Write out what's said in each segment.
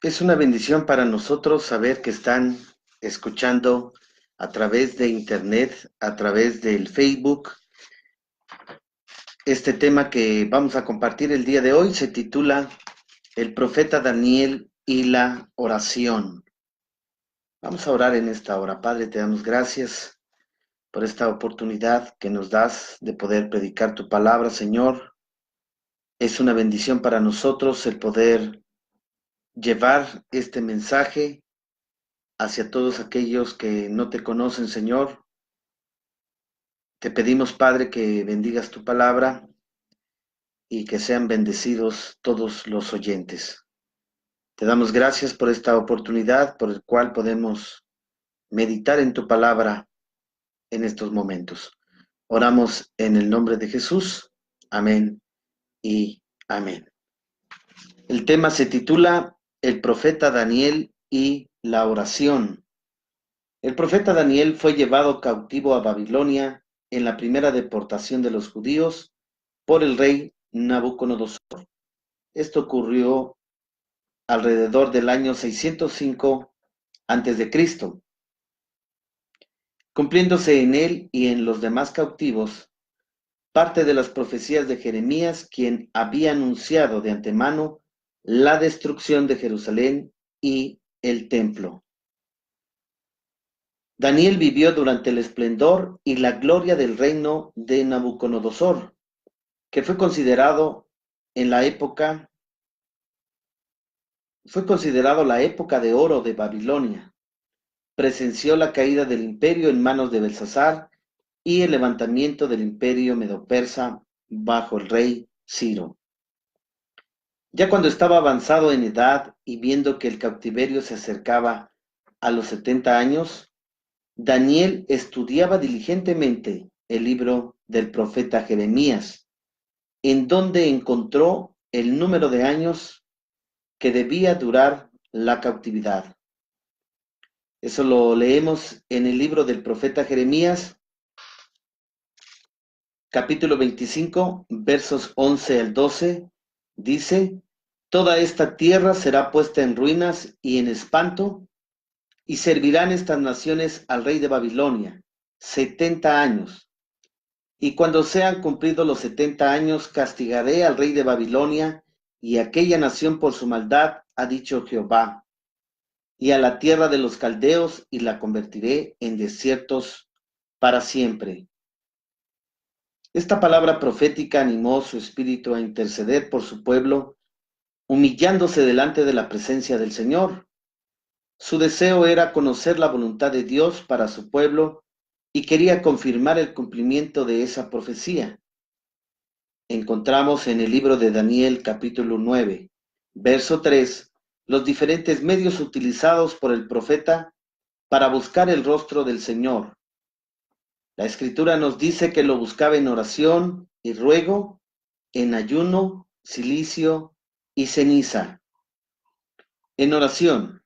Es una bendición para nosotros saber que están escuchando a través de internet, a través del Facebook. Este tema que vamos a compartir el día de hoy se titula El profeta Daniel y la oración. Vamos a orar en esta hora. Padre, te damos gracias por esta oportunidad que nos das de poder predicar tu palabra, Señor. Es una bendición para nosotros el poder llevar este mensaje hacia todos aquellos que no te conocen, Señor. Te pedimos, Padre, que bendigas tu palabra y que sean bendecidos todos los oyentes. Te damos gracias por esta oportunidad por el cual podemos meditar en tu palabra en estos momentos. Oramos en el nombre de Jesús. Amén y amén. El tema se titula El profeta Daniel y la oración. El profeta Daniel fue llevado cautivo a Babilonia en la primera deportación de los judíos por el rey Nabucodonosor. Esto ocurrió alrededor del año 605 a.C., cumpliéndose en él y en los demás cautivos parte de las profecías de Jeremías, quien había anunciado de antemano la destrucción de Jerusalén y el templo. Daniel vivió durante el esplendor y la gloria del reino de Nabucodonosor, que en la época fue considerado la época de oro de Babilonia. Presenció la caída del imperio en manos de Belsasar y el levantamiento del imperio medo-persa bajo el rey Ciro. Ya cuando estaba avanzado en edad y viendo que el cautiverio se acercaba a los 70 años, Daniel estudiaba diligentemente el libro del profeta Jeremías, en donde encontró el número de años que debía durar la cautividad. Eso lo leemos en el libro del profeta Jeremías, capítulo 25, versos 11 al 12, dice: Toda esta tierra será puesta en ruinas y en espanto, y servirán estas naciones al rey de Babilonia 70 años. Y cuando sean cumplidos los 70 años, castigaré al rey de Babilonia y a aquella nación por su maldad, ha dicho Jehová, y a la tierra de los caldeos, y la convertiré en desiertos para siempre. Esta palabra profética animó su espíritu a interceder por su pueblo, humillándose delante de la presencia del Señor. Su deseo era conocer la voluntad de Dios para su pueblo y quería confirmar el cumplimiento de esa profecía. Encontramos en el libro de Daniel, capítulo 9, verso 3, los diferentes medios utilizados por el profeta para buscar el rostro del Señor. La Escritura nos dice que lo buscaba en oración y ruego, en ayuno, cilicio y ceniza. En oración,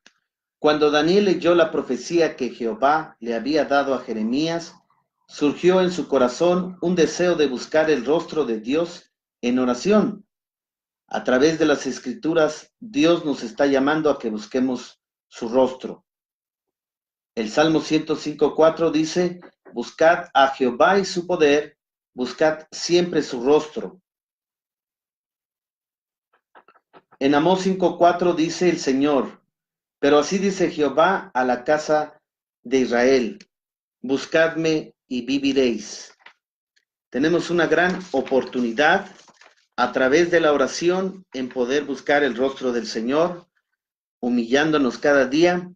cuando Daniel leyó la profecía que Jehová le había dado a Jeremías, surgió en su corazón un deseo de buscar el rostro de Dios en oración. A través de las Escrituras, Dios nos está llamando a que busquemos su rostro. El Salmo 105:4 dice: Buscad a Jehová y su poder, buscad siempre su rostro. En Amós 5:4 dice el Señor: Pero así dice Jehová a la casa de Israel: Buscadme y viviréis. Tenemos una gran oportunidad a través de la oración en poder buscar el rostro del Señor, humillándonos cada día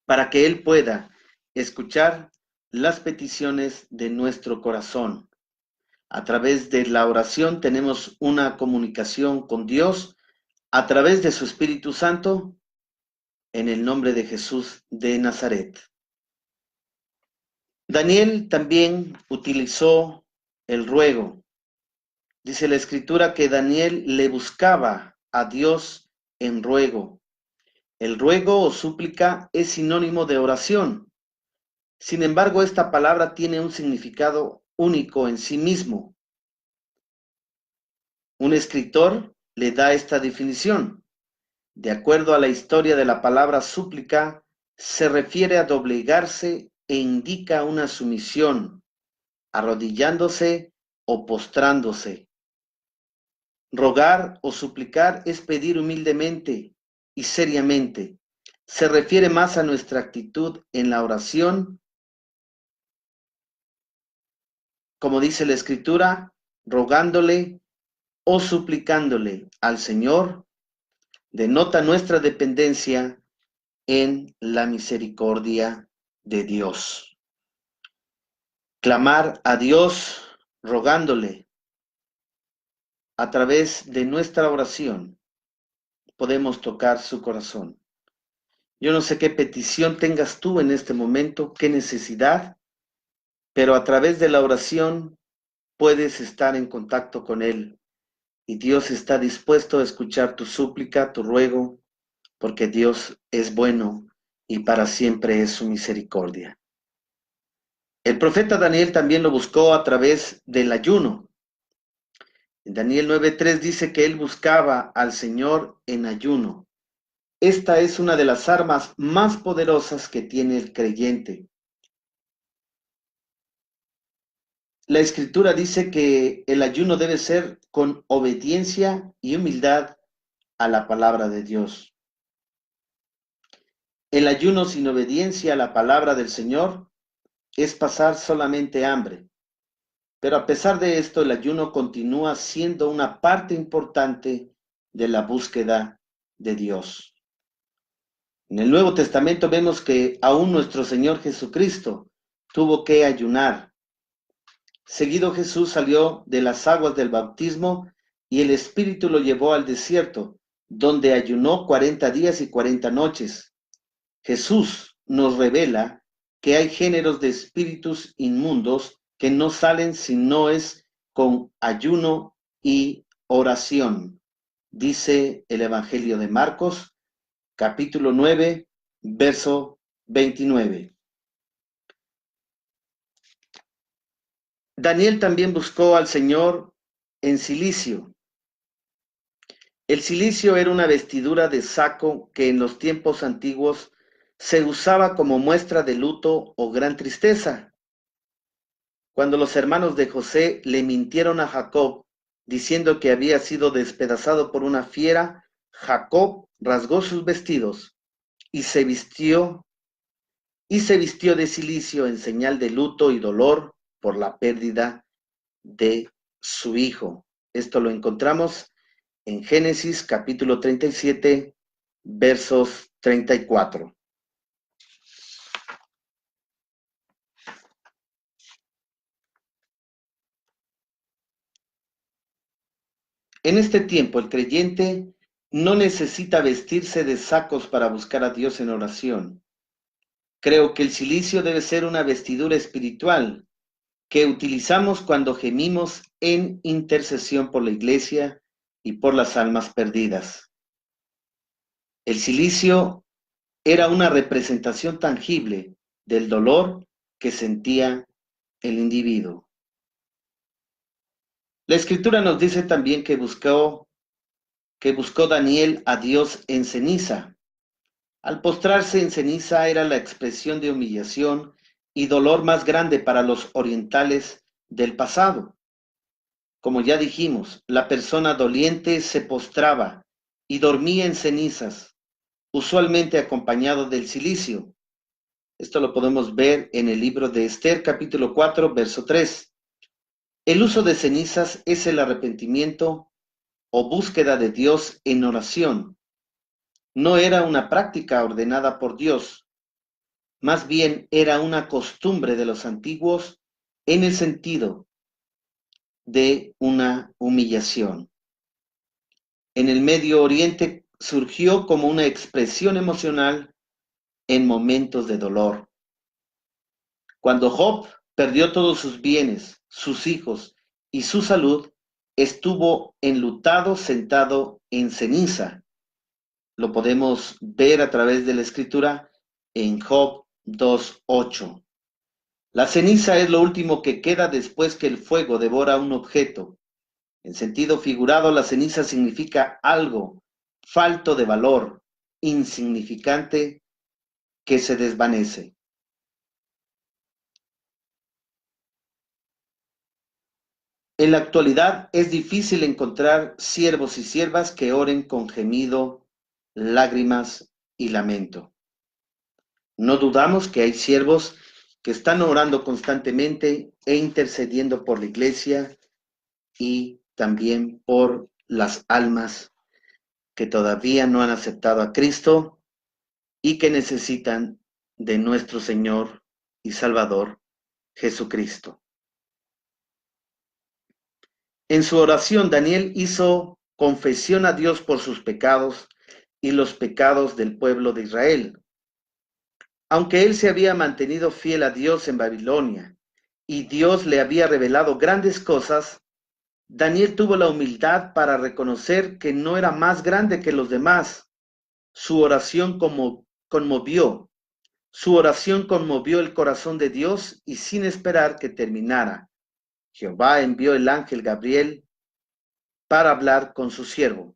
para que Él pueda escuchar las peticiones de nuestro corazón. A través de la oración tenemos una comunicación con Dios a través de su Espíritu Santo, en el nombre de Jesús de Nazaret. Daniel también utilizó el ruego. Dice la Escritura que Daniel le buscaba a Dios en ruego. El ruego o súplica es sinónimo de oración. Sin embargo, esta palabra tiene un significado único en sí mismo. Un escritor le da esta definición: De acuerdo a la historia de la palabra súplica, se refiere a doblegarse e indica una sumisión, arrodillándose o postrándose. Rogar o suplicar es pedir humildemente y seriamente. Se refiere más a nuestra actitud en la oración, como dice la Escritura, rogándole o suplicándole al Señor, denota nuestra dependencia en la misericordia de Dios. Clamar a Dios rogándole a través de nuestra oración, podemos tocar su corazón. Yo no sé qué petición tengas tú en este momento, qué necesidad, pero a través de la oración puedes estar en contacto con Él. Y Dios está dispuesto a escuchar tu súplica, tu ruego, porque Dios es bueno y para siempre es su misericordia. El profeta Daniel también lo buscó a través del ayuno. En Daniel 9:3 dice que él buscaba al Señor en ayuno. Esta es una de las armas más poderosas que tiene el creyente. La Escritura dice que el ayuno debe ser con obediencia y humildad a la palabra de Dios. El ayuno sin obediencia a la palabra del Señor es pasar solamente hambre. Pero a pesar de esto, el ayuno continúa siendo una parte importante de la búsqueda de Dios. En el Nuevo Testamento vemos que aún nuestro Señor Jesucristo tuvo que ayunar. Seguido Jesús salió de las aguas del bautismo y el Espíritu lo llevó al desierto, donde ayunó 40 días y 40 noches. Jesús nos revela que hay géneros de espíritus inmundos que no salen si no es con ayuno y oración. Dice el Evangelio de Marcos, capítulo 9, verso 29. Daniel también buscó al Señor en cilicio. El cilicio era una vestidura de saco que en los tiempos antiguos se usaba como muestra de luto o gran tristeza. Cuando los hermanos de José le mintieron a Jacob, diciendo que había sido despedazado por una fiera, Jacob rasgó sus vestidos y se vistió de cilicio en señal de luto y dolor por la pérdida de su hijo. Esto lo encontramos en Génesis capítulo 37, versos 34. En este tiempo, el creyente no necesita vestirse de sacos para buscar a Dios en oración. Creo que el cilicio debe ser una vestidura espiritual que utilizamos cuando gemimos en intercesión por la iglesia y por las almas perdidas. El cilicio era una representación tangible del dolor que sentía el individuo. La Escritura nos dice también que buscó Daniel a Dios en ceniza. Al postrarse en ceniza era la expresión de humillación y dolor más grande para los orientales del pasado. Como ya dijimos, la persona doliente se postraba y dormía en cenizas, usualmente acompañado del cilicio. Esto lo podemos ver en el libro de Esther, capítulo 4, verso 3. El uso de cenizas es el arrepentimiento o búsqueda de Dios en oración. No era una práctica ordenada por Dios, más bien era una costumbre de los antiguos en el sentido de una humillación. En el Medio Oriente surgió como una expresión emocional en momentos de dolor. Cuando Job perdió todos sus bienes, sus hijos y su salud, estuvo enlutado sentado en ceniza. Lo podemos ver a través de la Escritura en Job 2:8. La ceniza es lo último que queda después que el fuego devora un objeto. En sentido figurado, la ceniza significa algo falto de valor, insignificante, que se desvanece. En la actualidad es difícil encontrar siervos y siervas que oren con gemido, lágrimas y lamento. No dudamos que hay siervos que están orando constantemente e intercediendo por la iglesia y también por las almas que todavía no han aceptado a Cristo y que necesitan de nuestro Señor y Salvador Jesucristo. En su oración, Daniel hizo confesión a Dios por sus pecados y los pecados del pueblo de Israel. Aunque él se había mantenido fiel a Dios en Babilonia y Dios le había revelado grandes cosas, Daniel tuvo la humildad para reconocer que no era más grande que los demás. Su oración conmovió el corazón de Dios y sin esperar que terminara, Jehová envió el ángel Gabriel para hablar con su siervo.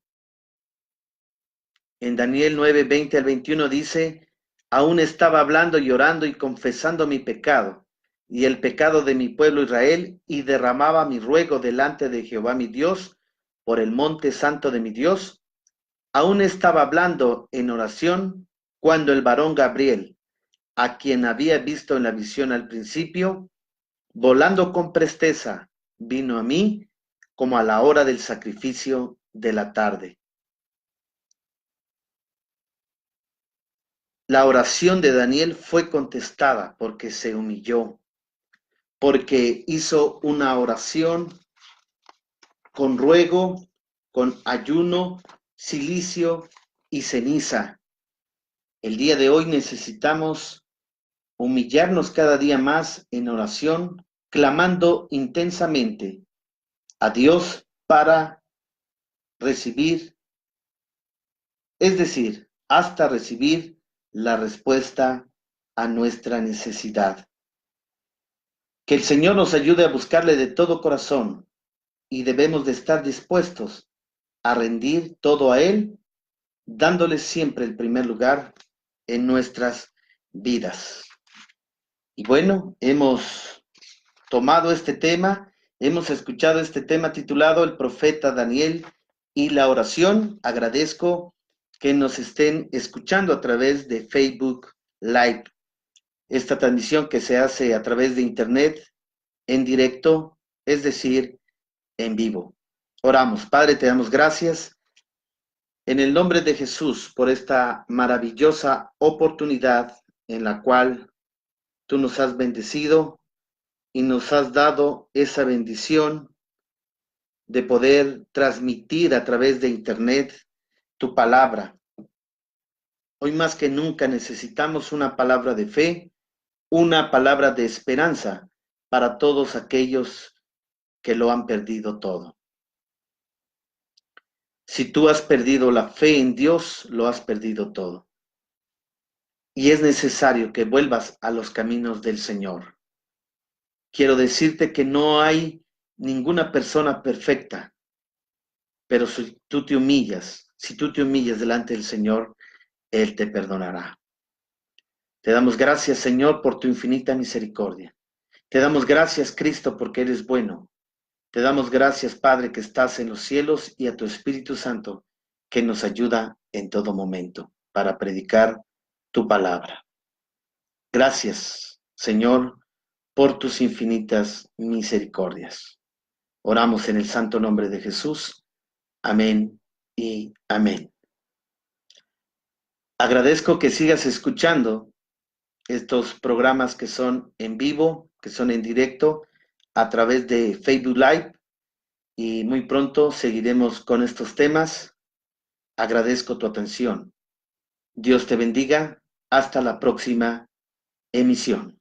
En Daniel 9, 20 al 21 dice, aún estaba hablando, llorando y confesando mi pecado y el pecado de mi pueblo Israel, y derramaba mi ruego delante de Jehová mi Dios por el monte santo de mi Dios. Aún estaba hablando en oración cuando el varón Gabriel, a quien había visto en la visión al principio, volando con presteza, vino a mí como a la hora del sacrificio de la tarde. La oración de Daniel fue contestada porque se humilló, porque hizo una oración con ruego, con ayuno, cilicio y ceniza. El día de hoy necesitamos humillarnos cada día más en oración, clamando intensamente a Dios para recibir, es decir, hasta recibir la respuesta a nuestra necesidad. Que el Señor nos ayude a buscarle de todo corazón y debemos de estar dispuestos a rendir todo a Él, dándole siempre el primer lugar en nuestras vidas. Y bueno, hemos tomado este tema, hemos escuchado este tema titulado El profeta Daniel y la oración. Agradezco que nos estén escuchando a través de Facebook Live. Esta transmisión que se hace a través de internet en directo, es decir, en vivo. Oramos. Padre, te damos gracias en el nombre de Jesús por esta maravillosa oportunidad en la cual tú nos has bendecido y nos has dado esa bendición de poder transmitir a través de internet tu palabra. Hoy más que nunca necesitamos una palabra de fe, una palabra de esperanza para todos aquellos que lo han perdido todo. Si tú has perdido la fe en Dios, lo has perdido todo. Y es necesario que vuelvas a los caminos del Señor. Quiero decirte que no hay ninguna persona perfecta, pero si tú te humillas delante del Señor, Él te perdonará. Te damos gracias, Señor, por tu infinita misericordia. Te damos gracias, Cristo, porque eres bueno. Te damos gracias, Padre, que estás en los cielos, y a tu Espíritu Santo, que nos ayuda en todo momento para predicar tu palabra. Gracias, Señor, por tus infinitas misericordias. Oramos en el santo nombre de Jesús. Amén y amén. Agradezco que sigas escuchando estos programas que son en vivo, que son en directo, a través de Facebook Live, y muy pronto seguiremos con estos temas. Agradezco tu atención. Dios te bendiga. Hasta la próxima emisión.